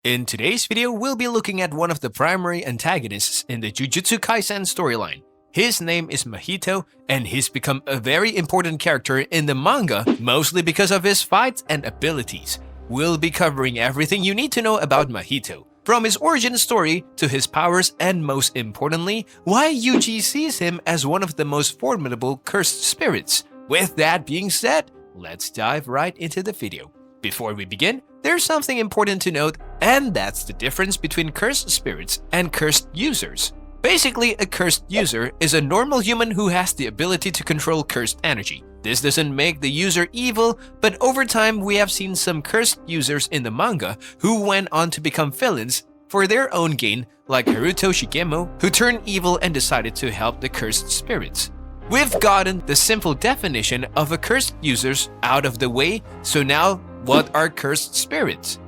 In today's video, we'll be looking at one of the primary antagonists in the Jujutsu Kaisen storyline. His name is Mahito, and he's become a very important character in the manga, mostly because of his fights and abilities. We'll be covering everything you need to know about Mahito, from his origin story to his powers, and most importantly, why Yuji sees him as one of the most formidable cursed spirits. With that being said, let's dive right into the video. Before we begin, there's something important to note, and that's the difference between cursed spirits and cursed users. Basically, a cursed user is a normal human who has the ability to control cursed energy. This doesn't make the user evil, but over time we have seen some cursed users in the manga who went on to become villains for their own gain, like Haruto Shigemo, who turned evil and decided to help the cursed spirits. We've gotten the simple definition of a cursed users out of the way, so now what are cursed spirits?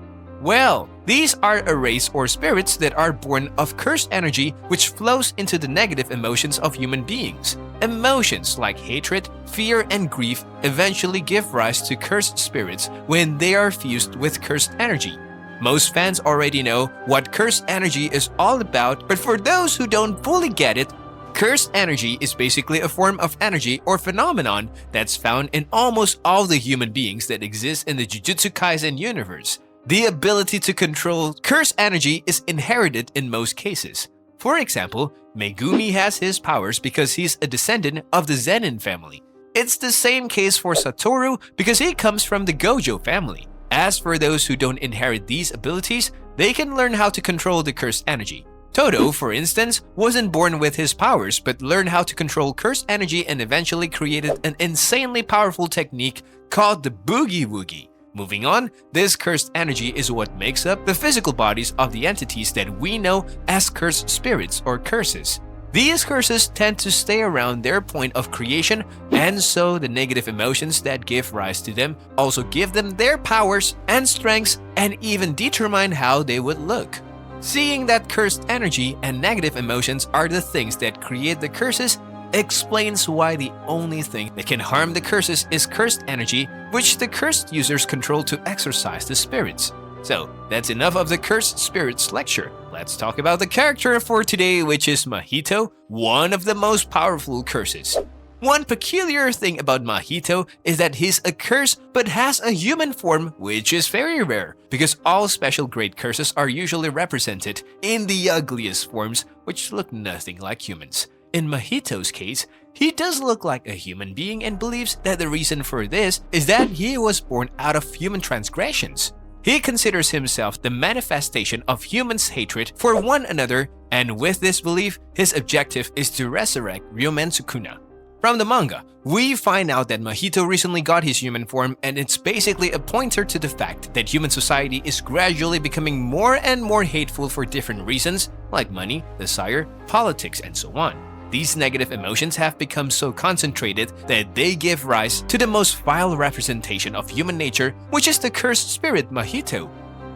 Well, these are a race or spirits that are born of cursed energy which flows into the negative emotions of human beings. Emotions like hatred, fear, and grief eventually give rise to cursed spirits when they are fused with cursed energy. Most fans already know what cursed energy is all about, but for those who don't fully get it, cursed energy is basically a form of energy or phenomenon that's found in almost all the human beings that exist in the Jujutsu Kaisen universe. The ability to control cursed energy is inherited in most cases. For example, Megumi has his powers because he's a descendant of the Zenin family. It's the same case for Satoru because he comes from the Gojo family. As for those who don't inherit these abilities, they can learn how to control the cursed energy. Todo, for instance, wasn't born with his powers but learned how to control cursed energy and eventually created an insanely powerful technique called the Boogie Woogie. Moving on, this cursed energy is what makes up the physical bodies of the entities that we know as cursed spirits or curses. These curses tend to stay around their point of creation, and so the negative emotions that give rise to them also give them their powers and strengths and even determine how they would look. Seeing that cursed energy and negative emotions are the things that create the curses explains why the only thing that can harm the curses is cursed energy, which the cursed users control to exorcise the spirits. So, that's enough of the cursed spirits lecture. Let's talk about the character for today, which is Mahito, one of the most powerful curses. One peculiar thing about Mahito is that he's a curse but has a human form, which is very rare because all special grade curses are usually represented in the ugliest forms, which look nothing like humans. In Mahito's case, he does look like a human being and believes that the reason for this is that he was born out of human transgressions. He considers himself the manifestation of humans' hatred for one another, and with this belief, his objective is to resurrect Ryomen Sukuna. From the manga, we find out that Mahito recently got his human form, and it's basically a pointer to the fact that human society is gradually becoming more and more hateful for different reasons, like money, desire, politics, and so on. These negative emotions have become so concentrated that they give rise to the most vile representation of human nature, which is the cursed spirit Mahito.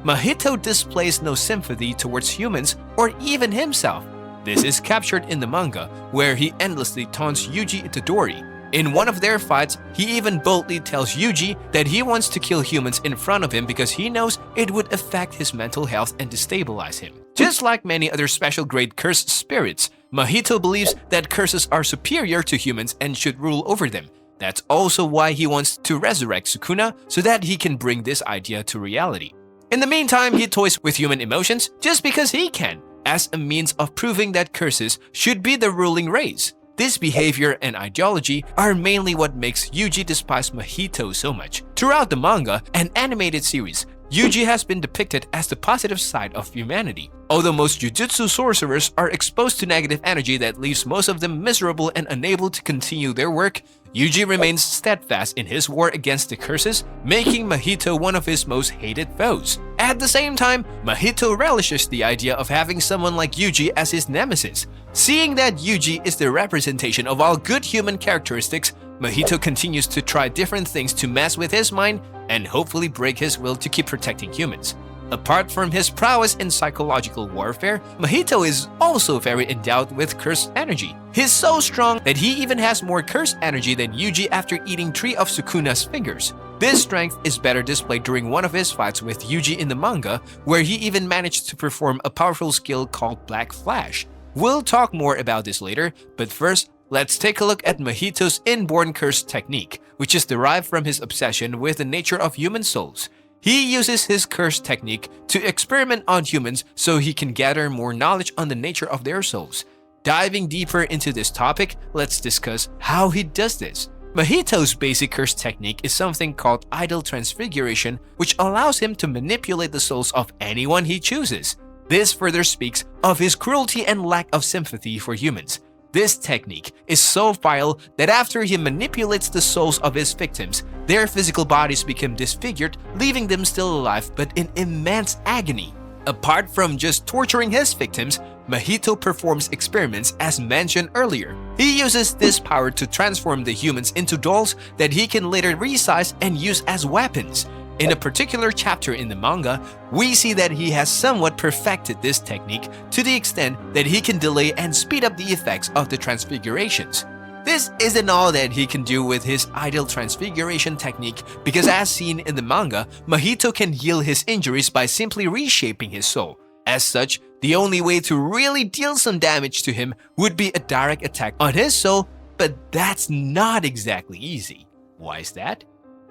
Mahito displays no sympathy towards humans or even himself. This is captured in the manga, where he endlessly taunts Yuji Itadori. In one of their fights, he even boldly tells Yuji that he wants to kill humans in front of him because he knows it would affect his mental health and destabilize him. Just like many other special grade cursed spirits, Mahito believes that curses are superior to humans and should rule over them. That's also why he wants to resurrect Sukuna so that he can bring this idea to reality. In the meantime, he toys with human emotions just because he can, as a means of proving that curses should be the ruling race. This behavior and ideology are mainly what makes Yuji despise Mahito so much. Throughout the manga and animated series, Yuji has been depicted as the positive side of humanity. Although most Jujutsu sorcerers are exposed to negative energy that leaves most of them miserable and unable to continue their work, Yuji remains steadfast in his war against the curses, making Mahito one of his most hated foes. At the same time, Mahito relishes the idea of having someone like Yuji as his nemesis. Seeing that Yuji is the representation of all good human characteristics, Mahito continues to try different things to mess with his mind and hopefully break his will to keep protecting humans. Apart from his prowess in psychological warfare, Mahito is also very endowed with cursed energy. He's so strong that he even has more cursed energy than Yuji after eating 3 of Sukuna's fingers. This strength is better displayed during one of his fights with Yuji in the manga, where he even managed to perform a powerful skill called Black Flash. We'll talk more about this later, but first, let's take a look at Mahito's inborn curse technique, which is derived from his obsession with the nature of human souls. He uses his curse technique to experiment on humans so he can gather more knowledge on the nature of their souls. Diving deeper into this topic, let's discuss how he does this. Mahito's basic curse technique is something called idol transfiguration, which allows him to manipulate the souls of anyone he chooses. This further speaks of his cruelty and lack of sympathy for humans. This technique is so vile that after he manipulates the souls of his victims, their physical bodies become disfigured, leaving them still alive but in immense agony. Apart from just torturing his victims, Mahito performs experiments as mentioned earlier. He uses this power to transform the humans into dolls that he can later resize and use as weapons. In a particular chapter in the manga, we see that he has somewhat perfected this technique to the extent that he can delay and speed up the effects of the transfigurations. This isn't all that he can do with his idol transfiguration technique, because as seen in the manga, Mahito can heal his injuries by simply reshaping his soul. As such, the only way to really deal some damage to him would be a direct attack on his soul, but that's not exactly easy. Why is that?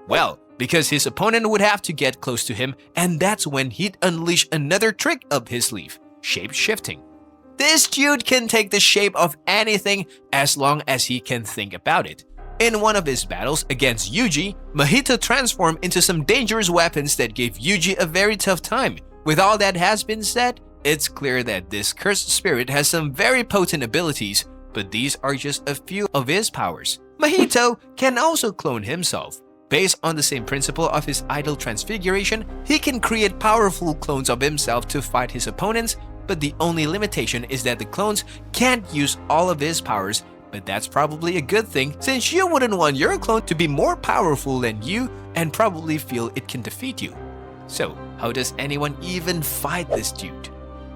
Well, because his opponent would have to get close to him, and that's when he'd unleash another trick up his sleeve, shape-shifting. This dude can take the shape of anything as long as he can think about it. In one of his battles against Yuji, Mahito transformed into some dangerous weapons that gave Yuji a very tough time. With all that has been said, it's clear that this cursed spirit has some very potent abilities, but these are just a few of his powers. Mahito can also clone himself. Based on the same principle of his idol transfiguration, he can create powerful clones of himself to fight his opponents, but the only limitation is that the clones can't use all of his powers, but that's probably a good thing since you wouldn't want your clone to be more powerful than you and probably feel it can defeat you. So, how does anyone even fight this dude?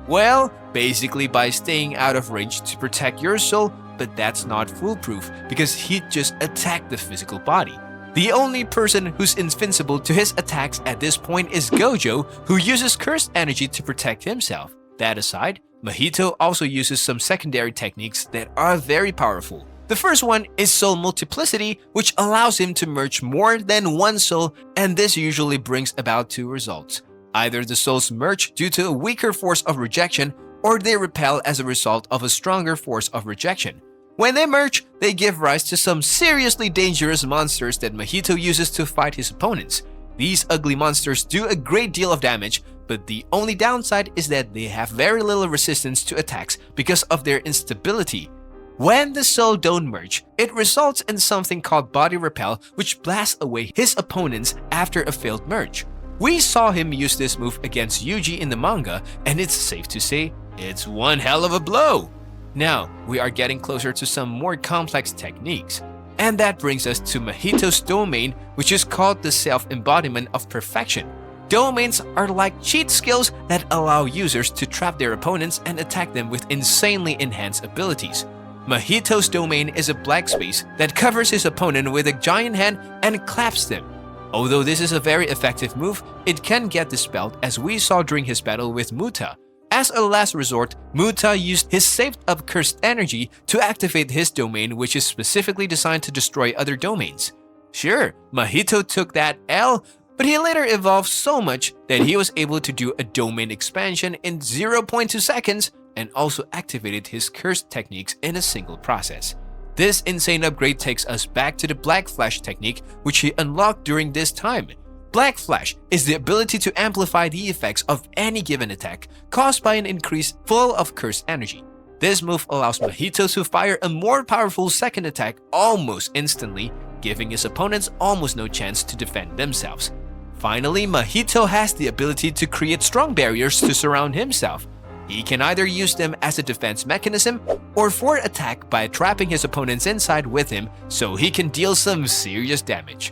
Well, basically by staying out of range to protect your soul, but that's not foolproof because he'd just attack the physical body. The only person who's invincible to his attacks at this point is Gojo, who uses cursed energy to protect himself. That aside, Mahito also uses some secondary techniques that are very powerful. The first one is soul multiplicity, which allows him to merge more than one soul, and this usually brings about 2 results. Either the souls merge due to a weaker force of rejection, or they repel as a result of a stronger force of rejection. When they merge, they give rise to some seriously dangerous monsters that Mahito uses to fight his opponents. These ugly monsters do a great deal of damage, but the only downside is that they have very little resistance to attacks because of their instability. When the soul don't merge, it results in something called body repel, which blasts away his opponents after a failed merge. We saw him use this move against Yuji in the manga, and it's safe to say, it's one hell of a blow. Now, we are getting closer to some more complex techniques. And that brings us to Mahito's domain, which is called the self-embodiment of perfection. Domains are like cheat skills that allow users to trap their opponents and attack them with insanely enhanced abilities. Mahito's domain is a black space that covers his opponent with a giant hand and claps them. Although this is a very effective move, it can get dispelled as we saw during his battle with Muta. As a last resort, Muta used his saved-up cursed energy to activate his domain, which is specifically designed to destroy other domains. Sure, Mahito took that L, but he later evolved so much that he was able to do a domain expansion in 0.2 seconds and also activated his cursed techniques in a single process. This insane upgrade takes us back to the Black Flash technique, which he unlocked during this time. Black Flash is the ability to amplify the effects of any given attack caused by an increase full of cursed energy. This move allows Mahito to fire a more powerful second attack almost instantly, giving his opponents almost no chance to defend themselves. Finally, Mahito has the ability to create strong barriers to surround himself. He can either use them as a defense mechanism or for attack by trapping his opponents inside with him so he can deal some serious damage.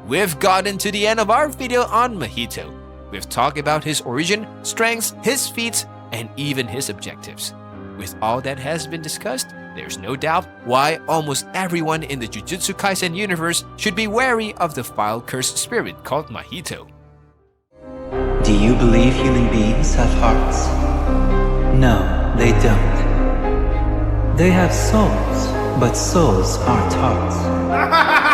We've gotten to the end of our video on Mahito. We've talked about his origin, strengths, his feats, and even his objectives. With all that has been discussed, there's no doubt why almost everyone in the Jujutsu Kaisen universe should be wary of the file-cursed spirit called Mahito. Do you believe human beings have hearts? No, they don't. They have souls, but souls aren't hearts.